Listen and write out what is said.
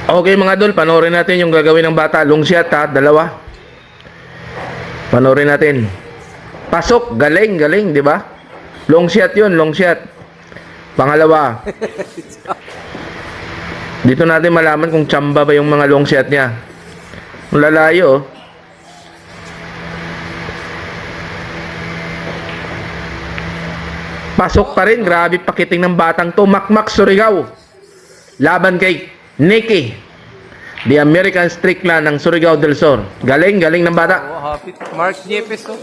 Okay mga idol, panoorin natin yung gagawin ng bata. Long shot ha, dalawa. Panoorin natin. Pasok, galing, galing, di ba? Long shot yun, long shot. Pangalawa. Dito natin malaman kung tsamba ba yung mga long shot niya. Lalayo oh. Pasok pa rin, grabe pakiting ng batang to. Makmak Surigao. Laban kay Nicky, the American Strickland ng Surigao del Sur. Galing, galing ng bata. Oh, happy. Mark Jepes, oh.